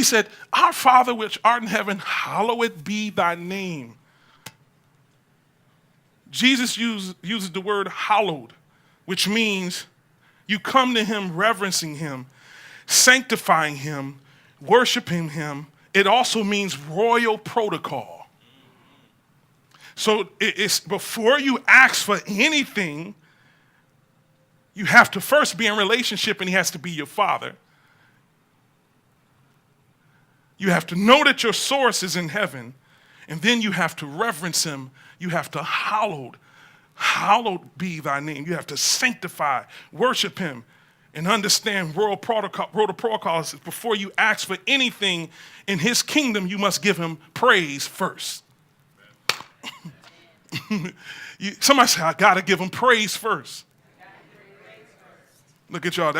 He said, our Father which art in heaven, hallowed be thy name. Jesus uses the word hallowed, which means you come to him reverencing him, sanctifying him, worshiping him. It also means royal protocol. So it's before you ask for anything, you have to first be in relationship and he has to be your father. You have to know that your source is in heaven, and then you have to reverence him. You have to hallowed be thy name. You have to sanctify, worship him, and understand royal protocols. Before you ask for anything in his kingdom, you must give him praise first. Somebody say, I got to give him praise first. Look at y'all.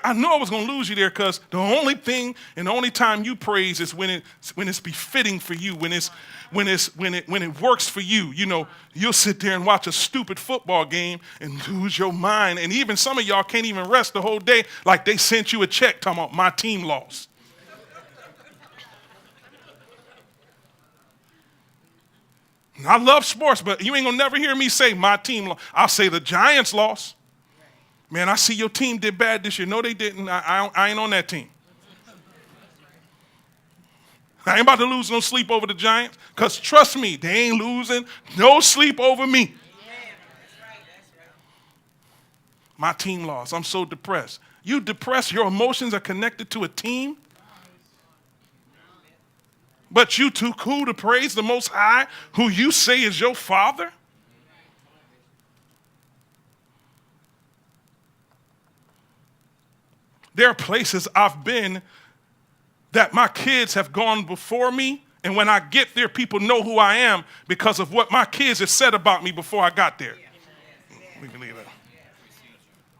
I knew I was going to lose you there, because the only thing and the only time you praise is when it's befitting for you, when it works for you. You know, you'll sit there and watch a stupid football game and lose your mind. And even some of y'all can't even rest the whole day, like they sent you a check talking about my team lost. I love sports, but you ain't going to never hear me say my team lost. I'll say the Giants lost. Man, I see your team did bad this year. No, they didn't. I ain't on that team. I ain't about to lose no sleep over the Giants, because trust me, they ain't losing no sleep over me. My team lost. I'm so depressed. You depressed, your emotions are connected to a team? But you too cool to praise the Most High, who you say is your father? There are places I've been that my kids have gone before me, and when I get there, people know who I am because of what my kids have said about me before I got there. We can leave that.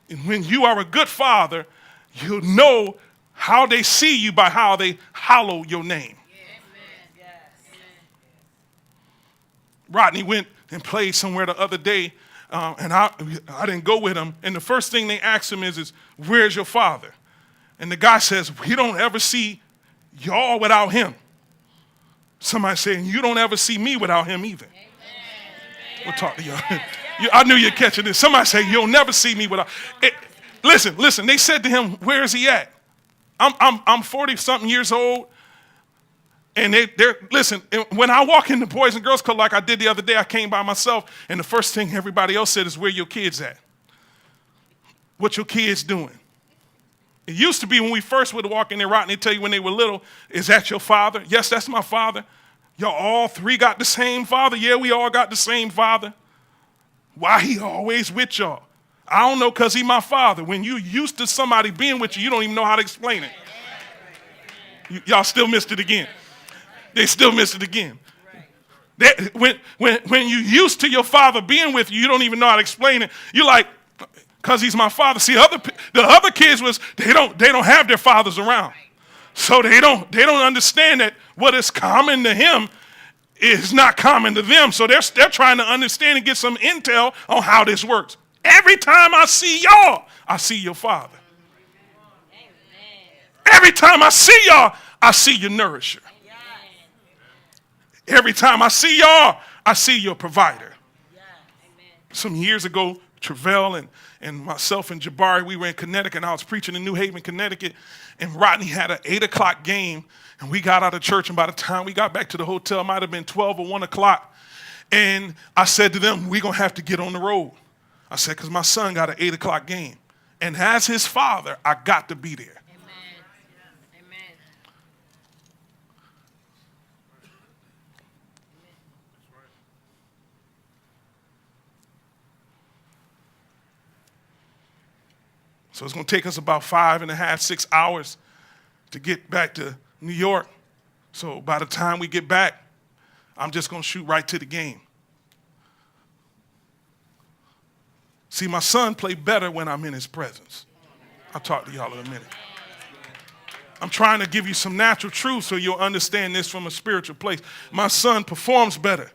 And when you are a good father, you know how they see you by how they hallow your name. Rodney went and played somewhere the other day, and I didn't go with him. And the first thing they asked him is, where's your father? And the guy says, we don't ever see y'all without him. Somebody saying, you don't ever see me without him either. Amen. We'll talk to y'all. I knew you're catching this. Somebody say, you'll never see me without. Listen, they said to him, where is he at? I'm 40-something years old. And listen, when I walk in the Boys and Girls Club like I did the other day, I came by myself, and the first thing everybody else said is, where your kids at? What your kids doing? It used to be when we first would walk in there, Rodney tell you when they were little, is that your father? Yes, that's my father. Y'all all three got the same father? Yeah, we all got the same father. Why he always with y'all? I don't know, because he my father. When you used to somebody being with you, you don't even know how to explain it. Y'all still missed it again. They still missed it again. When you used to your father being with you, you don't even know how to explain it. You're like, because he's my father. See, the other kids they don't have their fathers around. So they don't understand that what is common to him is not common to them. So they're trying to understand and get some intel on how this works. Every time I see y'all, I see your father. Every time I see y'all, I see your nourisher. Every time I see y'all, I see your provider. Some years ago, Travell and myself and Jabari, we were in Connecticut, and I was preaching in New Haven, Connecticut, and Rodney had an 8 o'clock game, and we got out of church, and by the time we got back to the hotel, it might have been 12 or 1 o'clock, and I said to them, we're going to have to get on the road. I said, because my son got an 8 o'clock game, and as his father, I got to be there. So it's going to take us about 5.5, 6 hours to get back to New York. So by the time we get back, I'm just going to shoot right to the game. See, my son plays better when I'm in his presence. I'll talk to y'all in a minute. I'm trying to give you some natural truth so you'll understand this from a spiritual place. My son performs better.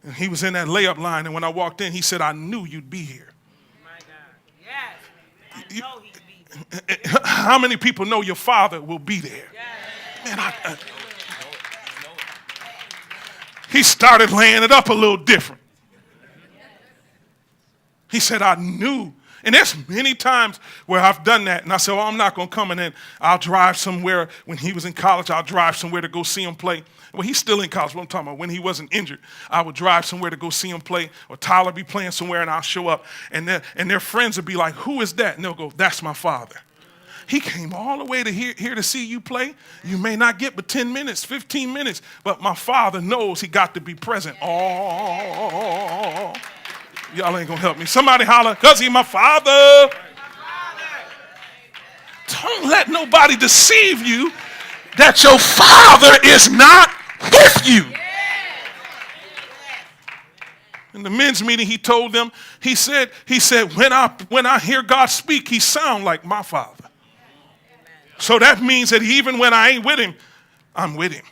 And he was in that layup line, and when I walked in, he said, I knew you'd be here. How many people know your father will be there? man, he started laying it up a little different. He said, I knew. And there's many times where I've done that. And I said, well, I'm not going to come in and I'll drive somewhere. When he was in college, I'll drive somewhere to go see him play. Well, he's still in college. What I'm talking about, when he wasn't injured, I would drive somewhere to go see him play. Or Tyler be playing somewhere and I'll show up. And their friends would be like, who is that? And they'll go, that's my father. He came all the way to here to see you play. You may not get but 10 minutes, 15 minutes. But my father knows he got to be present. Oh. Y'all ain't gonna help me. Somebody holler, because he's my father. Don't let nobody deceive you that your father is not with you. In the men's meeting, he told them, he said, when I hear God speak, he sound like my father. So that means that even when I ain't with him, I'm with him.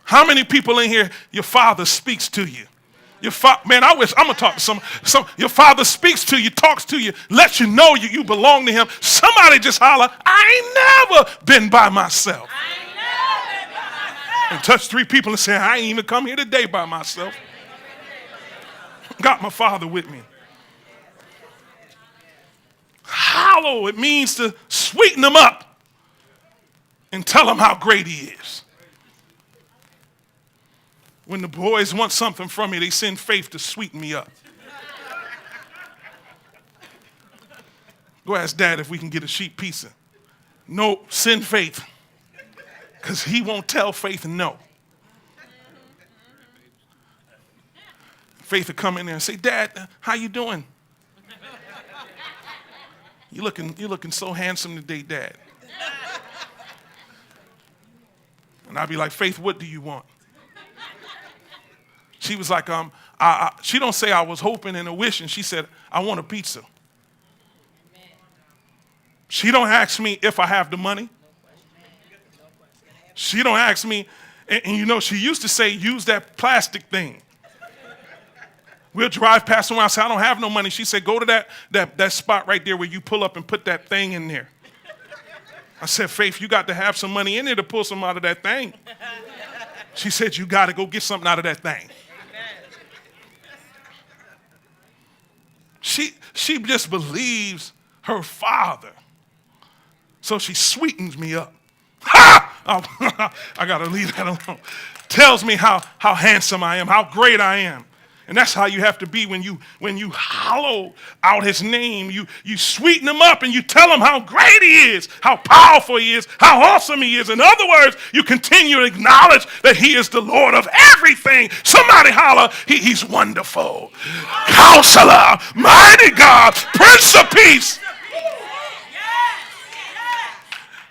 How many people in here, your father speaks to you? Man, I'm gonna talk to some. Your father speaks to you, talks to you, lets you know you belong to him. Somebody just holler, I ain't never been by myself. And touch 3 people and say, I ain't even come here today by myself. Got my father with me. Hallow, it means to sweeten them up and tell them how great he is. When the boys want something from me, they send Faith to sweeten me up. Go ask Dad if we can get a sheep pizza. No, send Faith. Because he won't tell Faith no. Faith will come in there and say, Dad, how you doing? You're looking so handsome today, Dad. And I'll be like, Faith, what do you want? She was like, she don't say I was hoping and a wishing. She said, I want a pizza. She don't ask me if I have the money. She don't ask me, and you know, she used to say, use that plastic thing. We'll drive past somewhere. I say, I don't have no money. She said, go to that spot right there where you pull up and put that thing in there. I said, Faith, you got to have some money in there to pull some out of that thing. She said, you got to go get something out of that thing. She just believes her father. So she sweetens me up. Ha! I got to leave that alone. Tells me how handsome I am, how great I am. And that's how you have to be when you hollow out his name. You sweeten him up and you tell him how great he is, how powerful he is, how awesome he is. In other words, you continue to acknowledge that he is the Lord of everything. Somebody holler, he's wonderful. Counselor, mighty God, Prince of Peace.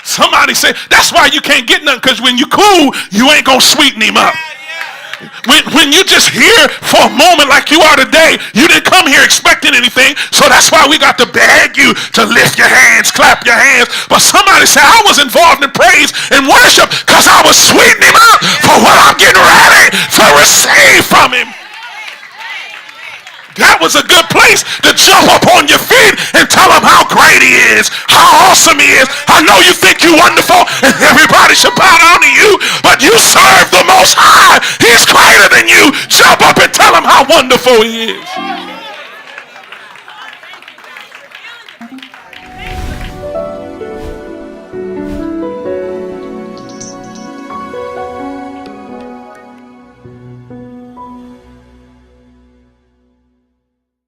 Somebody say, that's why you can't get nothing, because when you cool, you ain't going to sweeten him up. When you just here for a moment like you are today, you didn't come here expecting anything, so that's why we got to beg you to lift your hands, clap your hands. But somebody say, I was involved in praise and worship because I was sweetening him up for what I'm getting ready to receive from him. That was a good place to jump up on your feet and tell him how great he is, how awesome he is. I know you think you're wonderful and everybody should bow down to you, but you serve the Most High. He's greater than you. Jump up and tell him how wonderful he is.